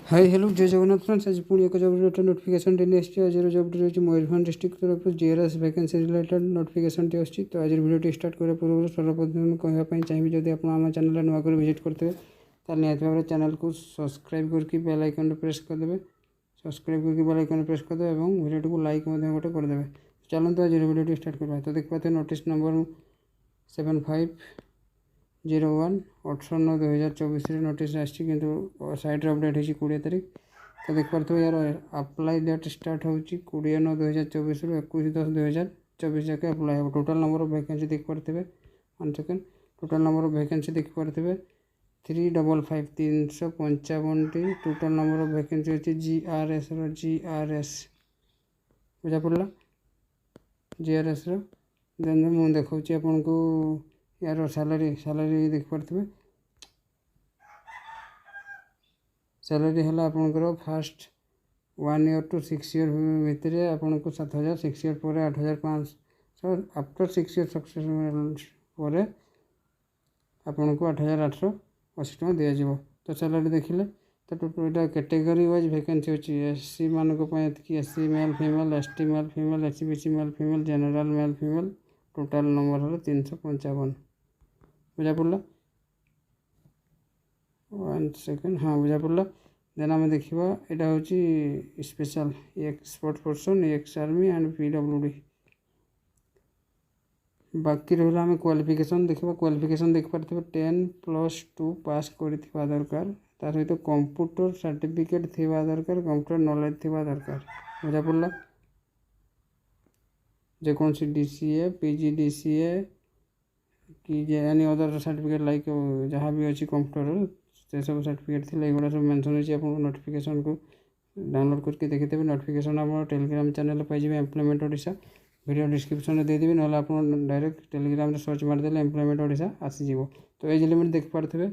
Hi hello जय Jagannath friends. आज पुणी एक जब नोटिफिकेशन नहीं आसी। आज जब रही मयूरभंज डिस्ट्रिक्ट तरफ जीआरएस वैकेंसी रिलेटेड नोटिफिकेशन आसी। तो आज वीडियो स्टार्ट करने पूर्व सर्वप्रथम कहवाई चाहिए जब आप आम चैनल नुआ कर विजिट करते हैं निहत भाव चैनल को सब्सक्राइब करके बेल आइकन प्रेस करदे। सब्सक्राइब करके बेल आइकन प्रेस करदे और वीडियो को लाइक गोटे करदे। चलते आज वीडियो स्टार्ट करवा। तो देख पाते नोटिस नंबर 7501 18/9/2024 नोटिस आसी कि साइट अपडेट होती 20 तारीख। तो देख पारे यार अप्लाई डेट स्टार्ट हो 20/9/2024 रु 21/10/2024 जाके अप्लाई हो। टोटाल नंबर ऑफ वैकेंसी देख पारे 1 second. Total number of vacancy देख पारे 355 355 टोटाल नंबर ऑफ वैकेंसी अच्छी जीआरएस बुझा पड़ा जीआरएस देन मुझे देखा आपन को यार सैलरी देख पारे। सैलरी है आपंकर फास्ट 1 ईयर टू 6 ईयर भितर आपन को 7,000 6 ईयर पर 8,500 आफ्टर 6 ईयर सक्सेस पर आपन को 8,880 टका दिज्व। तो सैलरी देखिले तो यहाँ कैटेगरी वाइज वैकेंसी अच्छी एससी मानक SC male female ST male female SCBC male female general male female total number है 355 बुझा पड़ा 1 सेकेंड। हाँ बुझा पड़ा। देन आम देखा यहाँ हूँ special expert person ex army and PWD. बाकी रहा आम क्वालिफिकेशन देखा। क्वालिफिकेशन देख पारे 10+2 पास कर दरकार तार सहित कंप्यूटर सर्टिफिकेट थी दरकार कंप्यूटर नॉलेज थी दरकार बुझा पड़ा। जेकोसी डीसीए पीजीडीसीए कि एनी अदर सर्टिफिकेट लाइक जहाँ भी अच्छी कंप्यूटर से सब सर्टिफिकेट थी ये सब मेंशन होती है। नोटिफिकेशन को डाउनलोड करके देखते नोटिफिकेशन आप टेलीग्राम चैनल पाइबे एम्प्लॉयमेंट ओडिशा वीडियो डिस्क्रिप्शन में देदेवी ना आप डायरेक्ट टेलीग्राम में सर्च मारदे एम्प्लॉयमेंट ओडिशा आसीज। तो एज लिमिट देख पारे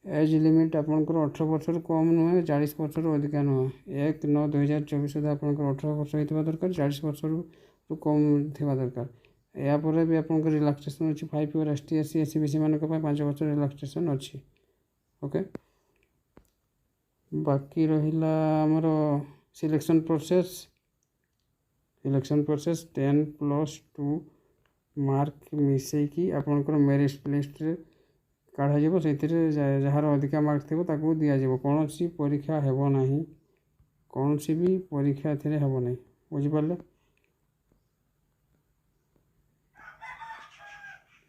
एज लिमिट आपंकर 18 वर्ष कम नुहे 40 वर्ष अधिका नुहे 1/9/2024 सुधा आप 18 वर्ष होता दरकार 40 वर्ष कम थी दरकार। यापर भी आप रिलैक्सेशन अच्छी 5 ईयर एसटी एससी एससीबीसी मान 5 वर्ष रिलैक्सेशन अच्छी ओके। बाकी रहा आमर सिलेक्शन प्रोसेस 10+2 मार्क मिसेकी आपंकर मेरिट लिस्ट काढ़ा से जार अधिका मार्क थी दिज्व। कौन सी परीक्षा हेब ना कौन सी भी परीक्षा हेब ना बुझिपारे।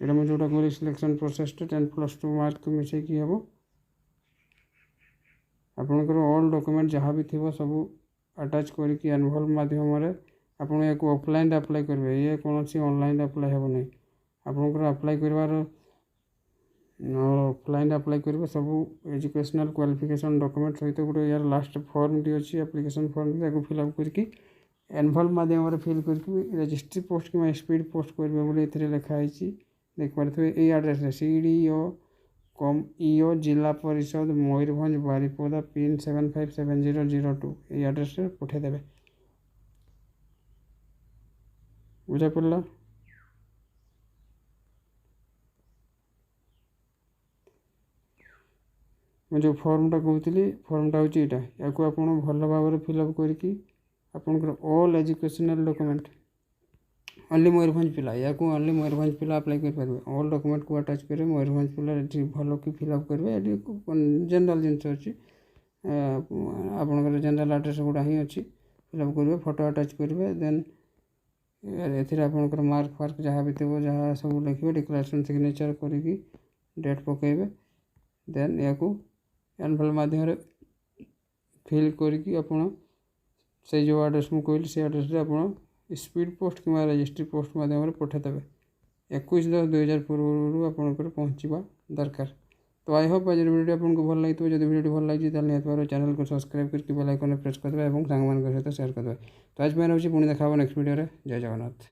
ये मुझे जोटा कह सिलेक्शन प्रोसेस 10+2 मार्क मिसेकी हेब। आपंकर ऑल डॉक्यूमेंट जहाँ भी थी सब अटैच करके एनवलप माध्यम आप ऑफलाइन अप्लाई करेंगे। ये कौन सी ऑनलाइन अप्लाई हेब ना आपंकर अप्लाई कर ऑफलाइन अप्लाई करेंगे सब एजुकेशनल क्वालिफिकेशन डॉक्यूमेंट सहित गोटे यार लास्ट फॉर्म टी अच्छी एप्लिकेशन फॉर्म फिलअप करके एनवलप माध्यम फिल करके रजिस्ट्री पोस्ट कि स्पीड पोस्ट करेंगे बोली लिखाई देख पारे। ये एड्रेस CDO EO जिला परिषद मयूरभंज बारिपदा पिन 757002 ये एड्रेस पठेदेवे बुझा पड़ा। मैं जो फॉर्मटा कहती फॉर्मटा हूँ यहाँ या आप भल भाव फिलअप करके आपंकर all educational document only Mayurbhanj पिला या ओनली मयूरभंज पिला अप्लाई करेंगे। ऑल डॉक्यूमेंट को अटैच करेंगे मयूरभंज पिला भल कि फिलअप करेंगे। ये जनरल जिनस अच्छी आपंकर जनरल एड्रेस गुड़ा ही अच्छी फिलअप करेंगे फोटो अटैच करेंगे। देन ये आपंकर मार्क फार्क जहाँ भी थो जहाँ सब लिखे डिक्लेरेशन सिग्नेचर करके डेट पकेबे। देन या एनवलप माध्यम फिल करके आप से जो एड्रेस मुझे कहली से एड्रेस आप स्पीड पोस्ट कि रजिस्ट्री पोस्ट माध्यम पठेदेवे 21/10/2000 पूर्व आपंकर पहुँचवा दरकार। तो आई होप आज वीडियो आपको भल लगी जब वीडियो भल लगी निहत चैनल को सब्सक्राइब करके बेल आइकन प्रेस करदे और सांग सहित शेयर करदे। तो आज मैं रोचे पुणी देखा नेक्स्ट वीडियो जय जगन्नाथ।